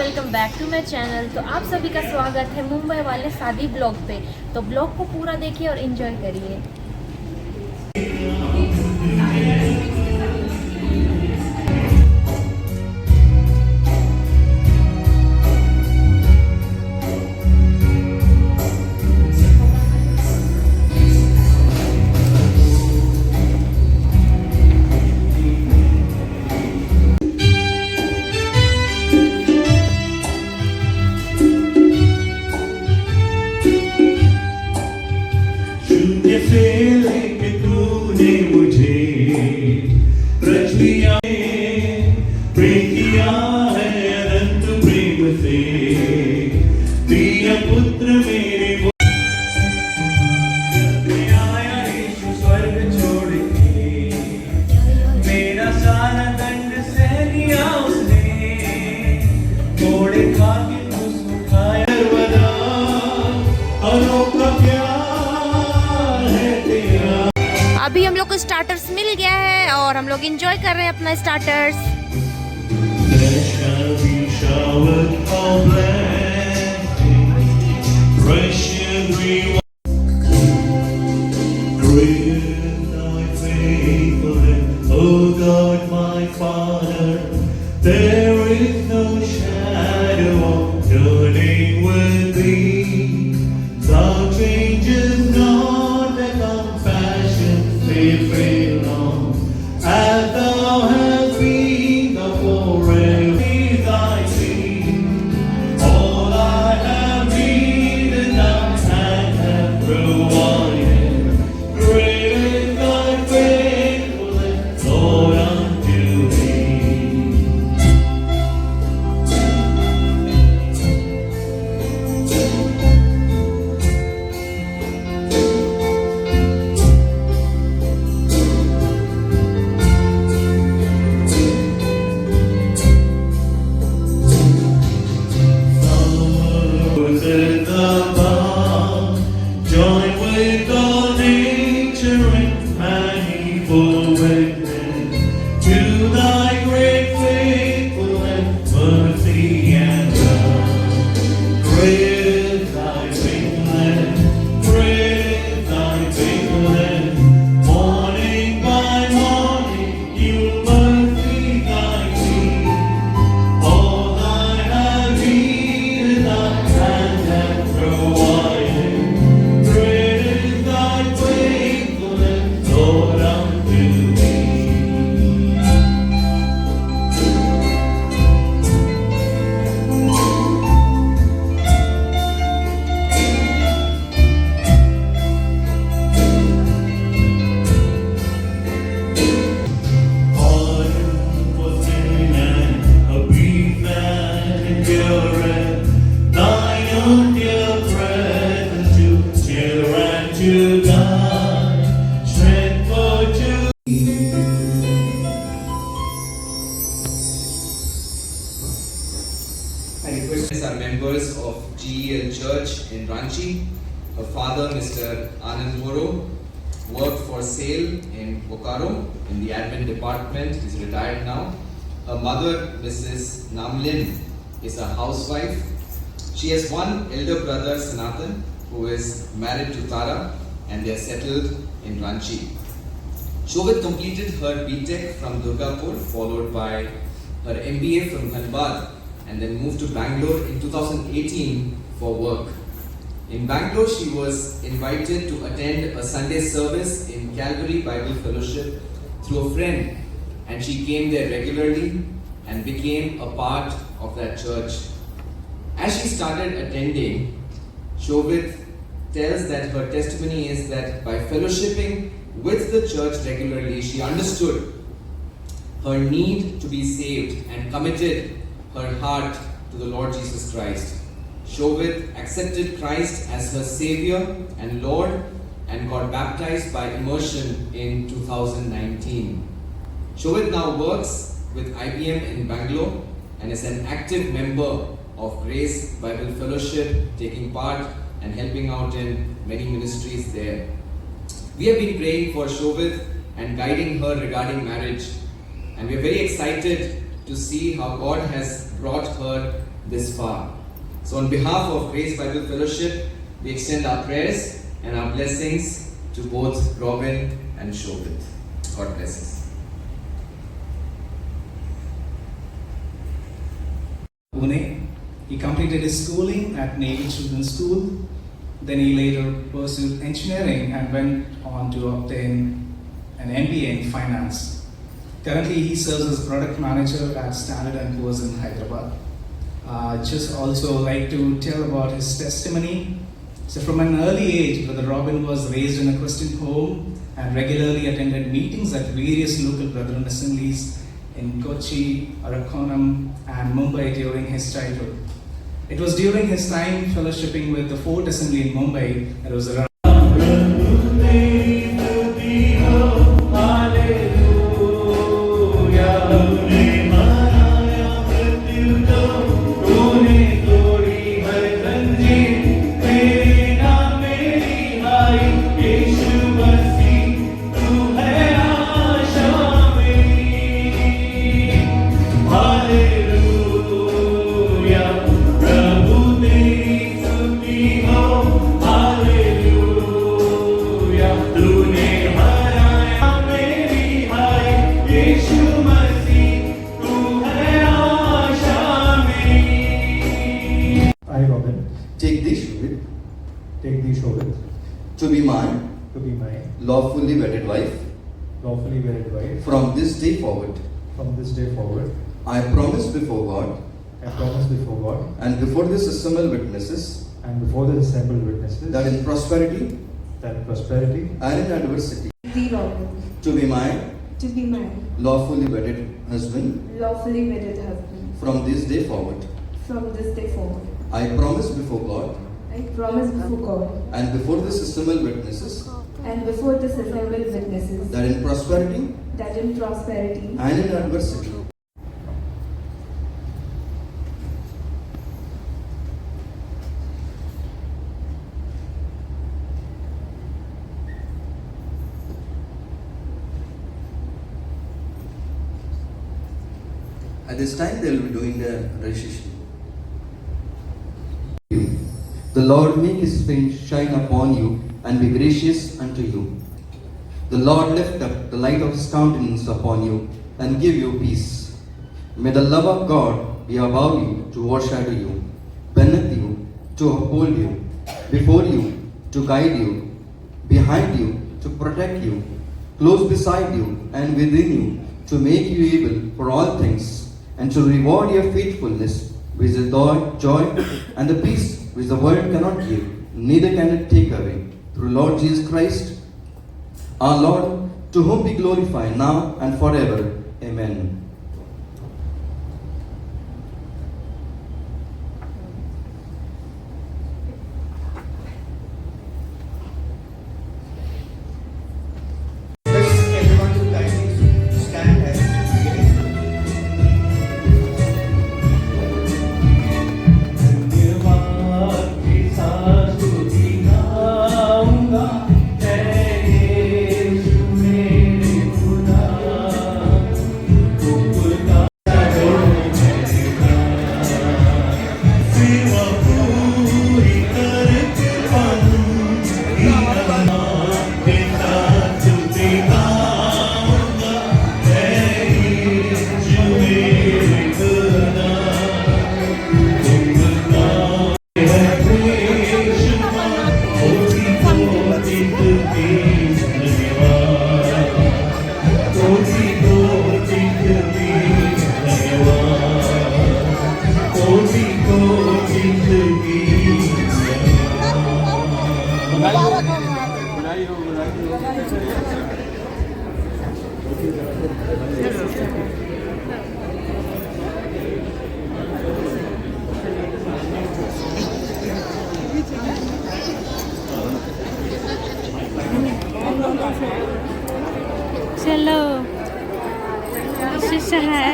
Welcome back to my channel. तो आप सभी का स्वागत है मुंबई वाले शादी ब्लॉग पे। तो ब्लॉग को पूरा देखिए और एंजॉय करिए। अभी हम लोग को स्टार्टर्स मिल गया है और हम लोग एंजॉय कर रहे हैं अपना starters. Are members of GEL Church in Ranchi. Her father, Mr. Anand Moro, worked for SAIL in Bokaro in the admin department. He's retired now. Her mother, Mrs. Namlin, is a housewife. She has one elder brother, Sanatan, who is married to Tara, and they are settled in Ranchi. Shobit completed her BTech from Durgapur, followed by her MBA from Dhanbad, and then moved to Bangalore in 2018 for work. In Bangalore, she was invited to attend a Sunday service in Calvary Bible Fellowship through a friend, and she came there regularly and became a part of that church. As she started attending, Shobit tells that her testimony is that by fellowshipping with the church regularly, she understood her need to be saved and committed her heart to the Lord Jesus Christ. Shobit accepted Christ as her Savior and Lord and got baptized by immersion in 2019. Shobit now works with IBM in Bangalore and is an active member of Grace Bible Fellowship, taking part and helping out in many ministries there. We have been praying for Shobit and guiding her regarding marriage, and we are very excited to see how God has brought her this far. So on behalf of Grace Bible Fellowship, we extend our prayers and our blessings to both Robin and Shobit. God bless us. Pune. He completed his schooling at Navy Children's School. Then he later pursued engineering and went on to obtain an MBA in finance. Currently, he serves as product manager at Standard & Poor's in Hyderabad. Just also like to tell about his testimony. So from an early age, Brother Robin was raised in a Christian home and regularly attended meetings at various local brethren assemblies in Kochi, Arakonam and Mumbai during his childhood. It was during his time fellowshipping with the Fort Assembly in Mumbai that was around take thee, Shobit, to be my lawfully wedded wife from this day forward. I promise before God and before this assembled witnesses that in prosperity and in adversity Thee, Robin, to be my lawfully wedded husband, from this day forward. I promise before God I promise before God and before this assembled witnesses and before this assembled witnesses that in prosperity that in prosperity and in adversity at this time they will be doing the registration. The Lord make his face shine upon you and be gracious unto you. The Lord lift up the light of his countenance upon you and give you peace. May the love of God be above you to overshadow you, beneath you to uphold you, before you to guide you, behind you to protect you, close beside you and within you to make you able for all things, and to reward your faithfulness with the joy and the peace which the world cannot give, neither can it take away. Through Lord Jesus Christ, our Lord, to whom be glorified now and forever. Amen. everyone to kindly stand as चलो शीशा है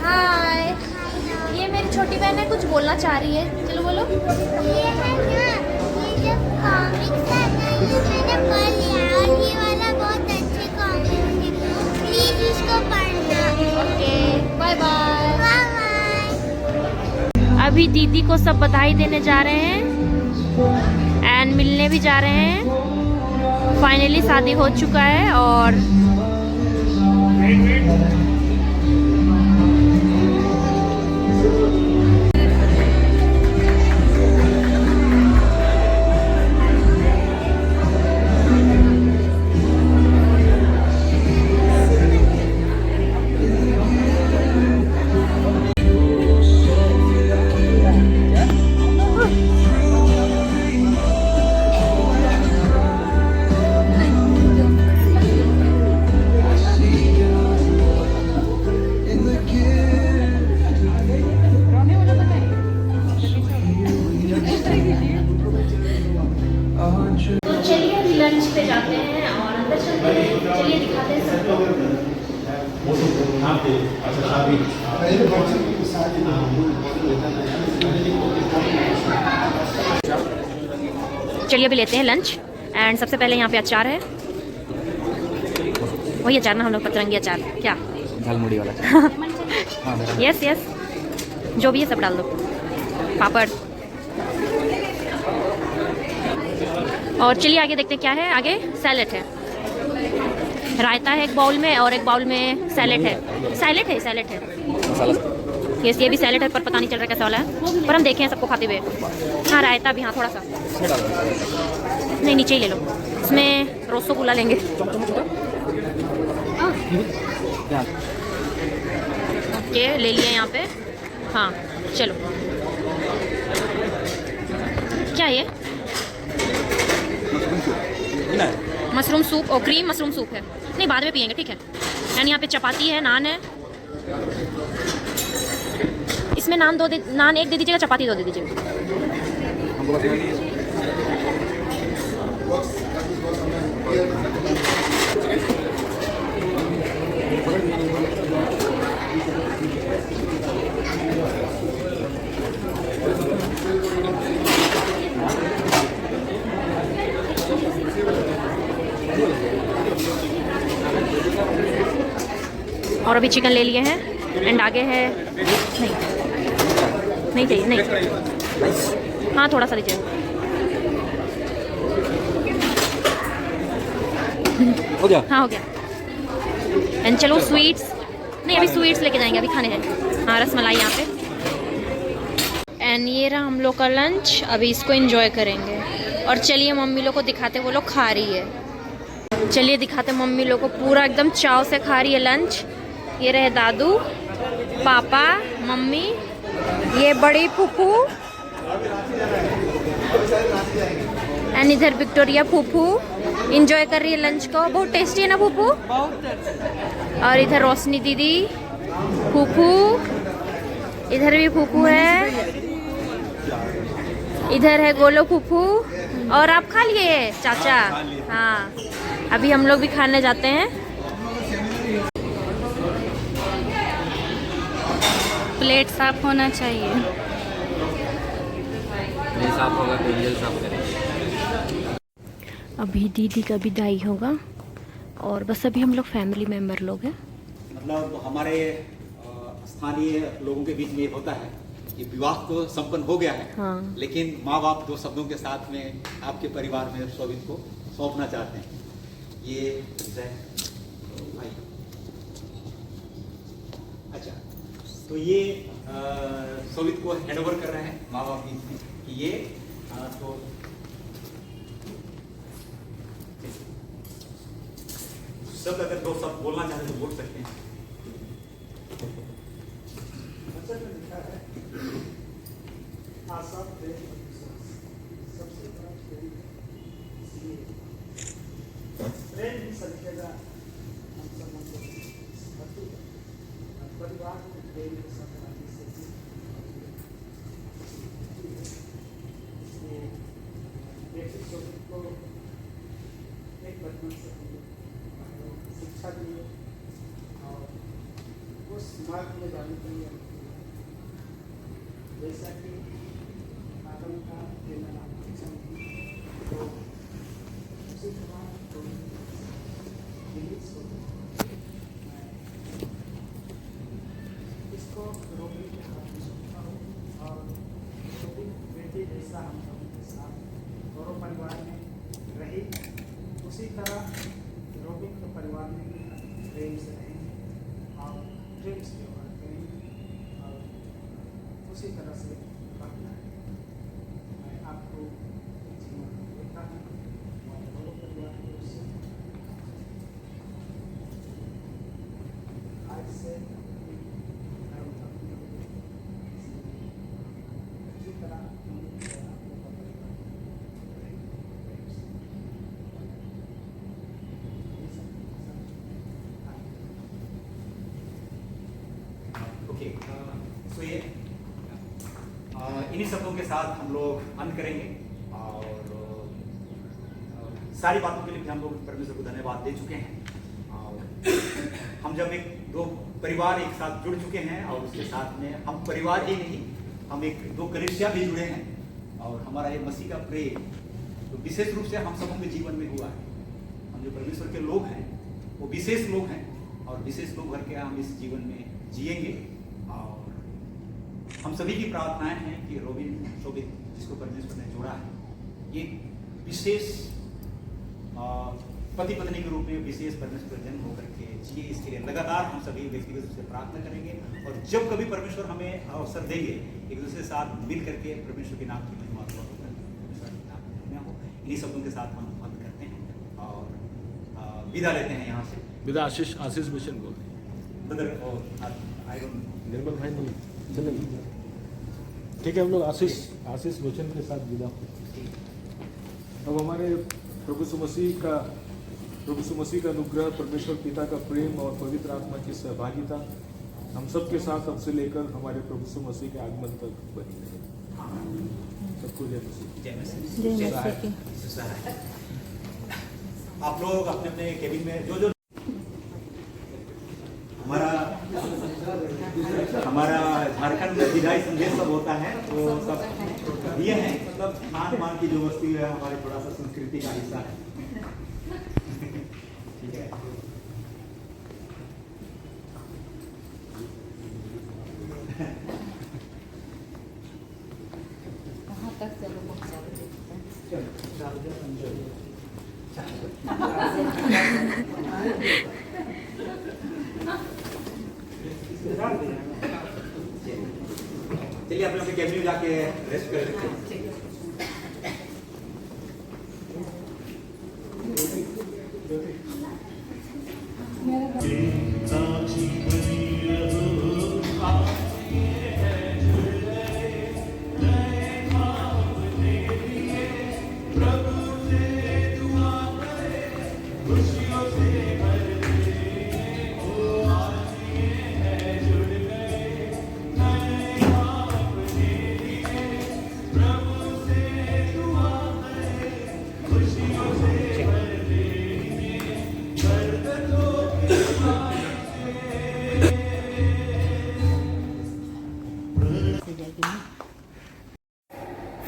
हाय, ये मेरी छोटी बहन है, कुछ बोलना चाह रही है, चलो बोलो। ये है ना, ये जो कॉमिक्स है ना, ये मैंने पढ़ लिया और ये वाला बहुत अच्छे कॉमिक्स है, प्लीज इसको पढ़ना। Okay, bye bye. Bye bye. अभी दीदी को सब बधाई देने जा रहे हैं एंड मिलने भी जा रहे हैं। फाइनली शादी हो चुका है और तो चलिए अभी लंच पे जाते हैं और अंदर चलते हैं। चलिए दिखाते हैं सबको। चलिए अभी लेते हैं लंच एंड सबसे पहले यहाँ पे अचार है, वही अचार ना, हम लोग पतरंगी अचार, क्या झालमुड़ी वाला। यस यस, जो भी है सब डाल दो, पापड़। और चलिए आगे देखते हैं क्या है। आगे सैलेड है, रायता है एक बाउल में और एक बाउल में सैलेड है। सैलेड है यस, ये भी सैलेड है पर पता नहीं चल रहा कैसा वाला है, पर हम देखें सबको खाते हुए। हाँ रायता भी, हाँ थोड़ा सा, नहीं नीचे ही ले लो, इसमें रसगुल्ला लेंगे। ओके ले लिए यहाँ पे। हाँ चलो, क्या ये मशरूम सूप और क्रीम मशरूम सूप है, नहीं बाद में पियेंगे, ठीक है। एंड यहाँ पे चपाती है, नान है, इसमें नान नान एक दे दीजिएगा, चपाती दो दे दीजिएगा। और अभी चिकन ले लिए हैं एंड आगे है, नहीं चाहिए, नहीं, हाँ थोड़ा सा लीजिए। हो गया? हाँ हो गया। एंड चलो स्वीट्स, नहीं अभी स्वीट्स लेके जाएंगे, अभी खाने हैं। हाँ रसमलाई यहाँ पे। एंड ये रहा हम लोग का लंच, अभी इसको एंजॉय करेंगे। और चलिए मम्मी लोग को दिखाते, वो लोग खा रही है, चलिए दिखाते मम्मी लोग को, पूरा एकदम चाव से खा रही है लंच। ये रहे दादू, पापा, मम्मी, ये बड़ी फूफू एंड इधर विक्टोरिया फूफू एंजॉय कर रही है लंच को। बहुत टेस्टी है ना फूफू? और इधर रोशनी दीदी, फूफू, इधर भी फूफू है, इधर है गोलो फूफू। और आप खा लिए चाचा? हाँ अभी हम लोग भी खाने जाते हैं। प्लेट साफ होना चाहिए, नहीं साफ होगा तो इंजन साफ करेंगे। अभी दीदी का विदाई होगा और बस अभी हम लोग फैमिली मेंबर लोग हैं। मतलब हमारे स्थानीय लोगों के बीच में ये होता है कि विवाह तो संपन्न हो गया है, हाँ। लेकिन माँ बाप दो शब्दों के साथ में आपके परिवार में शोभित को सौंपना चाहते हैं। ये भाई, अच्छा तो ये शोभित को हैंडओवर कर रहे हैं माँ बाप की ये तो शब्द अगर दो शब्द बोलना चाहते तो बोल सकते हैं। शिक्षा दी और उस मार्ग में जाने के लिए जैसा कि आदम का देना शिक्षा दी, तो उसी तरह तो फिलिप्स को मैं इसको रोबी के हाथ में सौंपता हूँ और रोबी बेटी जैसा हम लोगों के साथ गौरव परिवार में रही, उसी तरह रोबी के परिवार में भी प्रेम से रहेंगे और प्रेम से व्यवहार करेंगे और उसी तरह से रहना है। मैं आपको जीवन देता हूँ और गौरव परिवार की ओर से आज से इसी तरह ओके, सो ये इन्हीं शब्दों के साथ हम लोग अंत करेंगे और सारी बातों के लिए भी हम लोग परमेश्वर को धन्यवाद दे चुके हैं। और हम जब एक दो परिवार एक साथ जुड़ चुके हैं और उसके साथ में हम परिवार ही नहीं, हम एक दो कलीसिया भी जुड़े हैं और हमारा ये मसीह का प्रेम तो विशेष रूप से हम सबों के जीवन में हुआ है। हम जो परमेश्वर के लोग हैं वो विशेष लोग हैं और विशेष लोग भर के हम इस जीवन में जिएंगे। और हम सभी की प्रार्थनाएं हैं कि रोबिन शोभित जिसको परमेश्वर ने जोड़ा है, ये विशेष पति पत्नी के रूप में विशेष परमेश्वर जन्म होकर के जिए, इसके लिए लगातार हम सभी व्यक्तिगत रूप से प्रार्थना करेंगे। और जब कभी परमेश्वर हमें अवसर देंगे एक दूसरे के साथ मिल करके परमेश्वर के नाम की महिमा हो, इन्हीं शब्दों के साथ हम बंद करते हैं और विदा लेते हैं यहाँ से। विदा आशीष मिशन बोलते हैं ब्रदर और आई डोंट निर्मल भाई नहीं चलेंगे। ठीक है, हम लोग आशीष वचन के साथ विदा होते हैं। अब हमारे प्रभु यीशु मसीह का अनुग्रह, परमेश्वर पिता का प्रेम और पवित्र आत्मा की सहभागिता हम सबके साथ अब से लेकर हमारे प्रभु यीशु मसीह के आगमन तक बनी रहे। सबको जय मसीह। जय मसीह की। आप लोग अपने अपने केबिन में जो हमारा झारखंड में विदाई संदेश सब होता है वो सब ये है, मतलब खान पान की जो वस्तु है हमारे थोड़ा सा संस्कृति का हिस्सा है। ठीक है, कहाँ तक चलो चलिए अपने अपने कैबिन में जाके रेस्ट कर सकते हैं।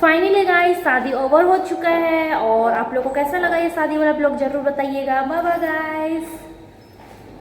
फाइनली गाइस शादी ओवर हो चुका है और आप लोगों को कैसा लगा ये शादी वाला ब्लॉग जरूर बताइएगा। Bye bye guys.